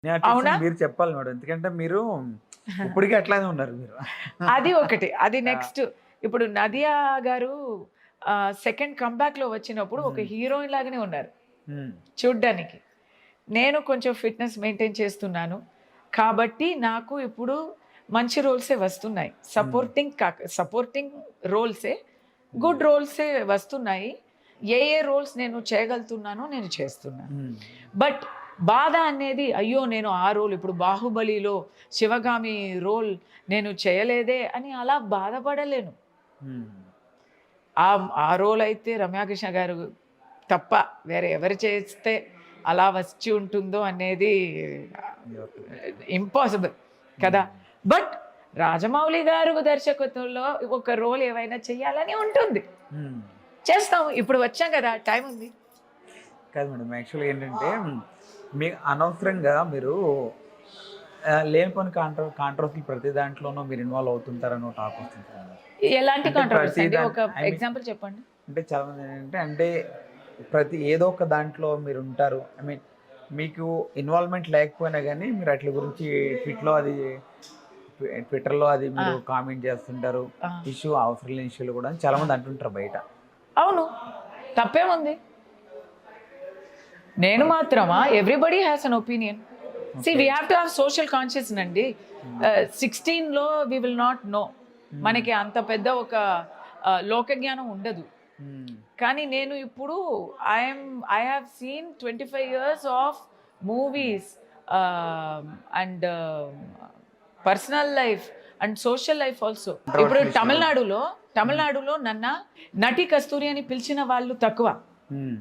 అవునా? మీరు చెప్పాలి మేడం. ఎందుకంటే మీరు ఇప్పటికి అట్లానే ఉన్నారు మీరు. అది ఒకటి. అది ఆ! నెక్స్ట్. ఇప్పుడు 'నదియా' గారు సెకండ్ కమ్‌బ్యాక్‌లో వచ్చినప్పుడు ఒక హ్మ్. హీరోయిన్ లాగానే ఉన్నారు హ్మ్. చూడ్డానికి. నేను కొంచెం ఫిట్‌నెస్ మెయింటైన్ చేస్తున్నాను. కాబట్టి నాకు ఇప్పుడు మంచి రోల్సే వస్తున్నాయి. హ్మ్. సపోర్టింగ్ రోల్సే, హ్మ్. గుడ్ రోల్సే వస్తున్నాయి. ఏ రోల్స్ నేను చేయగలుగుతున్నానో నేను చేస్తున్నాను. హ్మ్. బట్ బాధ అనేది అయ్యో! నేను ఆ రోల్ ఇప్పుడు 'బాహుబలిలో' శివగామి రోల్ నేను చేయలేదే అని అలా బాధపడలేను. హ్మ్. ఆ రోల్ అయితే రమ్యాకృష్ణ గారు తప్ప వేరే ఎవరు చేస్తే అలా వచ్చి ఉంటుందో అనేది ఎవరికి ఇంపాసిబుల్ కదా! హ్మ్. బట్ రాజమౌళి గారు దర్శకత్వంలో ఒక రోల్ ఏవైనా చేయాలని ఉంటుంది. హ్మ్. చేస్తాం. ఇప్పుడు వచ్చాం గదా! టైం ఉంది. కాదు మేడం. యాక్చువల్‌గా ఏంటంటే మీ అనవసరంగా మీరు లేనిపోని కాంట్రోవర్సీలు ప్రతి దాంట్లోనూ మీరు ఇన్వాల్వ్ అవుతుంటారని ఒక టాక్ వస్తుంది మేడం. ఎలాంటి అంటే కాంట్రోవర్సీ ప్రతి అండి? దాంట్ ఒక ఐ మీన్ ఎగ్జాంపుల్ చెప్పండి. అంటే చాలామంది ఏంటంటే ప్రతి ఏదో ఒక దాంట్లో మీరుంటారు. ఐ మీన్ మీకు ఇన్వాల్వ్‌మెంట్ లేకపోయినా గానీ మీరు ఆటిల గురించి ట్వీట్‌లో అది ట్విట్టర్‌లో అది ఆ! మీరు కామెంట్ చేస్తుంటారు. ఆ! అవసరం లేని ఇష్యూలు కూడా అని చాలామంది అంటుంటారు బయట. అవును. తప్పేముంది? నేను మాత్రమా? Everybody has an opinion. Okay. We have to have social conscious అండి. హ్మ్. 16లో we will not know. Hmm. మనకి అంత పెద్ద ఒక లోక జ్ఞానం ఉండదు. హ్మ్. కానీ నేను ఇప్పుడు I have seen 25 years of hmm. Movies and personal life and social life also. ఇప్పుడు కాంట్రోవర్షియల్ ఇష్యూలు కూడా. హ్మ్. తమిళనాడులో నటి కస్తూరి అని పిలిచిన వాళ్ళు తక్కువ. హ్మ్.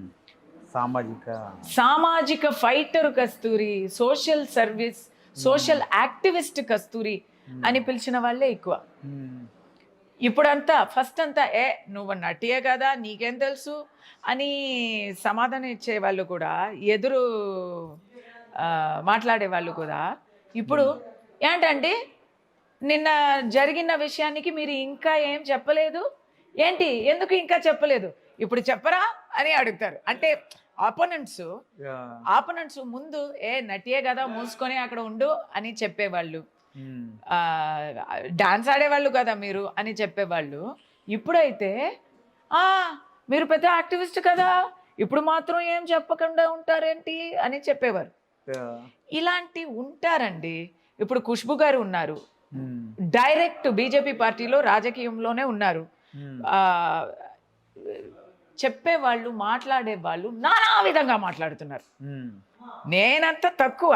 సామాజిక సామాజిక ఫైటర్ కస్తూరి, సోషల్ సర్వీస్, హ్మ్. సోషల్ యాక్టివిస్ట్ కస్తూరి హ్మ్. అని పిలిచిన వాళ్ళే ఎక్కువ. హ్మ్. ఇప్పుడంతా ఫస్ట్ అంతా నువ్వు నటియే కదా! నీకేం తెలుసు అని సమాధానం ఇచ్చేవాళ్ళు కూడా, ఎదురు మాట్లాడేవాళ్ళు కూడా, ఇప్పుడు హ్మ్. ఏంటండి నిన్న జరిగిన విషయానికి మీరు ఇంకా ఏం చెప్పలేదు? ఏంటి? ఎందుకు ఇంకా చెప్పలేదు? ఇప్పుడు చెప్పరా? అని అడుగుతారు. అంటే అపోనెంట్స్, యాహ్! ముందు నటియే గదా! మూసుకొని అక్కడ ఉండు అని చెప్పేవాళ్ళు. హ్మ్. డాన్స్ ఆడేవాళ్ళు కదా మీరు అని చెప్పేవాళ్ళు. ఇప్పుడైతే ఆ! మీరు పెద్ద యాక్టివిస్ట్ కదా! ఇప్పుడు మాత్రం ఏం చెప్పకుండా ఉంటారేంటి అని చెప్పేవారు. యాహ్! ఇలాంటి ఉంటారండి. ఇప్పుడు 'ఖుష్బు' గారు ఉన్నారు. హ్మ్. డైరెక్ట్ బీజేపీ పార్టీలో రాజకీయంలోనే ఉన్నారు. హ్మ్. ఆహ్, చెప్పేవాళ్ళు, మాట్లాడేవాళ్ళు నానా విధంగా మాట్లాడుతున్నారు. హ్మ్. నేనంత తక్కువ.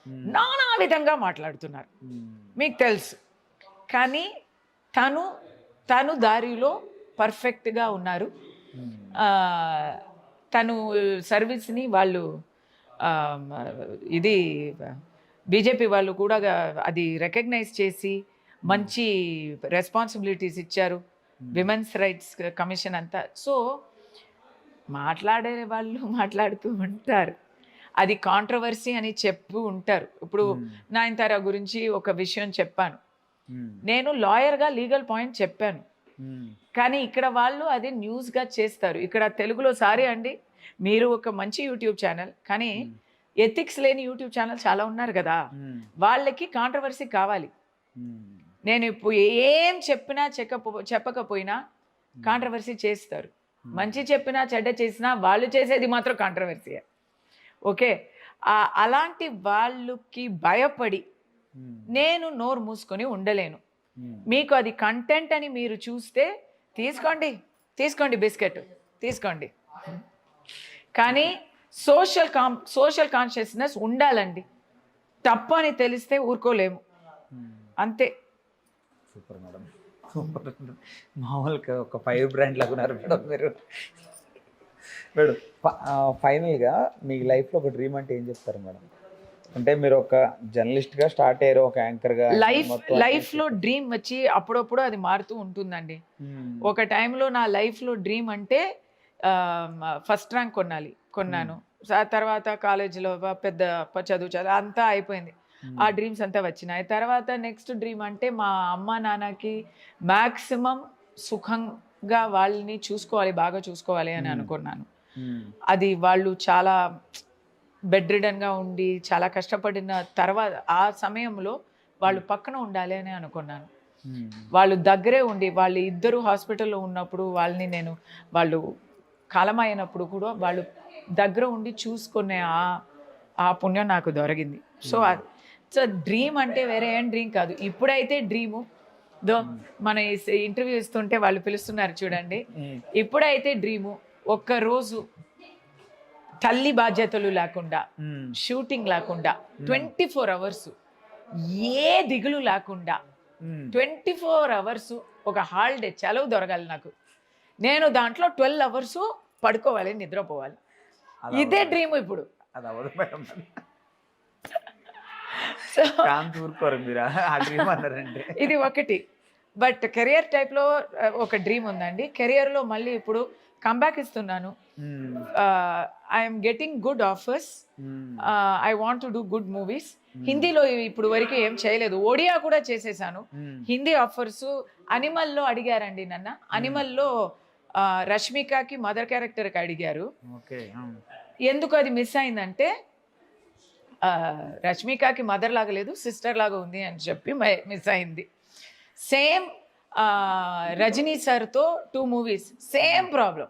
హ్మ్. నానా విధంగా మాట్లాడుతున్నారు. హ్మ్. మీకు తెలుసు. కానీ తను, తను దారిలో పర్ఫెక్ట్‌గా ఉన్నారు. హ్మ్. ఆహ్, తను సర్వీస్‌ని వాళ్ళు ఆహ్, మ ఇది బీజేపీ వాళ్ళు కూడా అది రికగ్నైజ్ చేసి హ్మ్. మంచి రెస్పాన్సిబిలిటీస్ ఇచ్చారు. హ్మ్. విమెన్స్ రైట్స్ కమిషన్ అంతా. సో, మాట్లాడే వాళ్ళు మాట్లాడుతూ ఉంటారు. అది కాంట్రోవర్సీ అని చెప్పు ఉంటారు. ఇప్పుడు హ్మ్. 'నయనతార' గురించి ఒక విషయం చెప్పాను. హ్మ్. నేను లాయర్‌గా లీగల్ పాయింట్ చెప్పాను. హ్మ్. కానీ ఇక్కడ వాళ్ళు అది న్యూస్‌గా చేస్తారు. ఇక్కడ తెలుగులో సారీ అండి. మీరు ఒక మంచి యూట్యూబ్ ఛానల్. కానీ హ్మ్. ఎథిక్స్ లేని యూట్యూబ్ ఛానల్ చాలా ఉన్నారు గదా! హ్మ్. వాళ్ళకి కాంట్రోవర్సీ కావాలి. హ్మ్. నేను ఇప్పుడు ఏం చెప్పినా చెప్పకపోయినా హ్మ్. కాంట్రోవర్సీ చేస్తారు. హ్మ్. మంచి చెప్పినా, చెడ్డ చేసినా వాళ్ళు చేసేది మాత్రం కాంట్రోవర్సీయే. ఓకే. అలాంటి వాళ్ళకి భయపడి హ్మ్. నేను నోరు మూసుకొని ఉండలేను. హ్మ్. మీకు అది కంటెంట్ అని మీరు చూస్తే తీసుకోండి. తీసుకోండి బిస్కెట్. తీసుకోండి. కానీ ఓకే. సోషల్ కాన్షియస్‌నెస్ ఉండాలండి. తప్పు అని తెలిస్తే ఊరుకోలేము. హ్మ్. అంతే. Super madam. సూపర్. మామూలుగా ఒక ఫైర్ బ్రాండ్ లాగా ఉన్నారు మేడం మీరు. మేడం ఫైనల్‌గా మీ లైఫ్‌లో ఒక డ్రీమ్ అంటే ఏం చెప్తారు మేడం? అంటే మీరు ఒక జర్నలిస్ట్‌గా స్టార్ట్ అయ్యారు. ఒక యాంకర్‌గా మొత్తం అన్నీ లైఫ్‌లో డ్రీమ్ వచ్చి అప్పుడప్పుడు అది మారుతూ ఉంటుందండి. హ్మ్. ఒక టైంలో నా లైఫ్‌లో డ్రీమ్ అంటే ఫస్ట్ ర్యాంక్ హ్మ్. కొన్నాను. తర్వాత కాలేజీలో పెద్ద చదువు అంతా అయిపోయింది. ఆ హ్మ్. డ్రీమ్స్ అంతా వచ్చినాయి. తర్వాత నెక్స్ట్ డ్రీమ్ అంటే మా అమ్మ, నాన్నకి మాక్సిమం సుఖంగా వాళ్ళని చూసుకోవాలి, బాగా చూసుకోవాలి అని హ్మ్. అనుకున్నాను. హ్మ్. అది వాళ్ళు చాలా బెడ్ రిడన్గా ఉండి చాలా కష్టపడిన తర్వాత ఆ సమయంలో వాళ్ళు పక్కన ఉండాలి అని అనుకున్నాను. వాళ్ళు దగ్గరే ఉండి వాళ్ళు ఇద్దరు హాస్పిటల్లో ఉన్నప్పుడు వాళ్ళు కాలమైనప్పుడు కూడా వాళ్ళు దగ్గర ఉండి చూసుకునే ఆ పుణ్యం నాకు దొరికింది. సో సో డ్రీమ్ అంటే వేరే ఏం డ్రీమ్ కాదు. ఇప్పుడైతే డ్రీము మన ఇంటర్వ్యూ ఇస్తుంటే వాళ్ళు పిలుస్తున్నారు చూడండి. ఇప్పుడైతే డ్రీము ఒక్కరోజు తల్లి బాధ్యతలు లేకుండా, షూటింగ్ లేకుండా 24 అవర్స్ ఏ దిగులు లేకుండా 24 అవర్స్ ఒక హాలిడే సెలవు దొరకాలి నాకు. నేను దాంట్లో 12 అవర్స్ పడుకోవాలి, నిద్రపోవాలి. ఇదే డ్రీమ్ ఇప్పుడు. అది అవ్వదు మేడం. సో ఊరుకోరు మీరు ఆ డ్రీమ్ అన్నారంటే. ఇది ఒకటి. బట్ కెరియర్ టైప్లో ఒక డ్రీమ్ ఉందండి. కెరియర్లో మళ్ళీ ఇప్పుడు కంబ్యాక్ ఇస్తున్నాను. I'm getting good offers. I want to do good movies. హిందీలో ఇప్పుడు వరకు ఏం చేయలేదు. ఒడియా కూడా చేసేసాను. హిందీ ఆఫర్స్ అనిమల్లో అడిగారండి నన్ను. అనిమల్లో రష్మికకి మదర్ క్యారెక్టర్కి అడిగారు. ఎందుకు అది మిస్ అయిందంటే రష్మికకి మదర్ లాగా లేదు, సిస్టర్ లాగా ఉంది అని చెప్పి మిస్ అయింది. సేమ్ రజనీ సార్తో 2 movies same problem.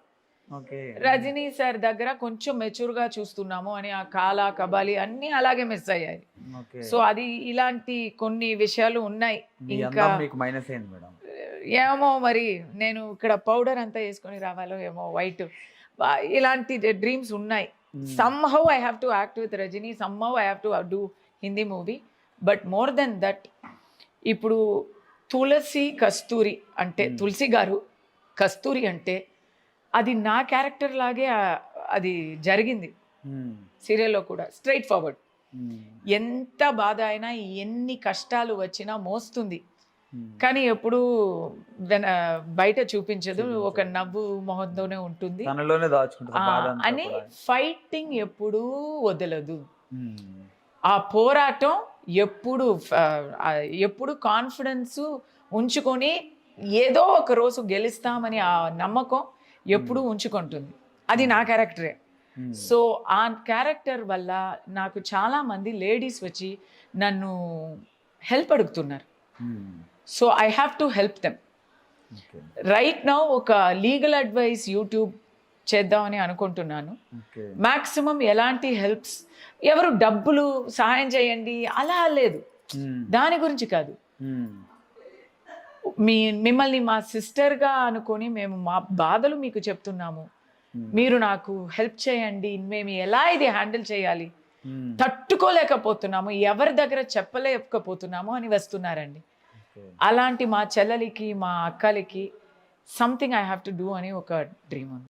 Rajini sir దగ్గర కొంచెం మెచ్యూర్గా చూస్తున్నాము అని ఆ కాలా కబాలి అన్నీ అలాగే మిస్ అయ్యాయి. సో అది ఇలాంటి కొన్ని విషయాలు ఉన్నాయి. ఇంకా ఏమో మరి నేను ఇక్కడ పౌడర్ అంతా వేసుకొని రావాలో ఏమో వైట్, ఇలాంటి డ్రీమ్స్ ఉన్నాయి. somehow I have to act with Rajini, somehow I have to do Hindi movie, but more than that ఇప్పుడు తులసి కస్తూరి అంటే తులసి గారు కస్తూరి అంటే అది నా క్యారెక్టర్ లాగే అది జరిగింది. సీరియల్లో కూడా స్ట్రైట్ ఫార్వర్డ్. ఎంత బాధ అయినా ఎన్ని కష్టాలు వచ్చినా మోస్తుంది, కానీ ఎప్పుడు బయట చూపించదు. ఒక నవ్వు మొహంతోనే ఉంటుంది అని. ఫైటింగ్ ఎప్పుడూ వదలదు. ఆ పోరాటం ఎప్పుడు కాన్ఫిడెన్స్ ఉంచుకొని ఏదో ఒక రోజు గెలుస్తామని ఆ నమ్మకం ఎప్పుడూ ఉంచుకుంటుంది. అది నా క్యారెక్టరే. సో ఆ క్యారెక్టర్ వల్ల నాకు చాలామంది లేడీస్ వచ్చి నన్ను హెల్ప్ అడుగుతున్నారు. So I have to help them. Right now ఒక లీగల్ అడ్వైస్ యూట్యూబ్ చేద్దామని అనుకుంటున్నాను. మ్యాక్సిమం ఎలాంటి హెల్ప్స్, ఎవరు డబ్బులు సహాయం చేయండి అలా లేదు, దాని గురించి కాదు. మిమ్మల్ని మా సిస్టర్గా అనుకొని మేము మా బాధలు మీకు చెప్తున్నాము, మీరు నాకు హెల్ప్ చేయండి, మేము ఎలా ఇది హ్యాండిల్ చేయాలి, తట్టుకోలేకపోతున్నాము, ఎవరి దగ్గర చెప్పలేకపోతున్నాము అని వస్తున్నారండి. అలాంటి మా చెల్లెలికి మా అక్కలకి something I have to do అని ఒక డ్రీమ్ ఉంది.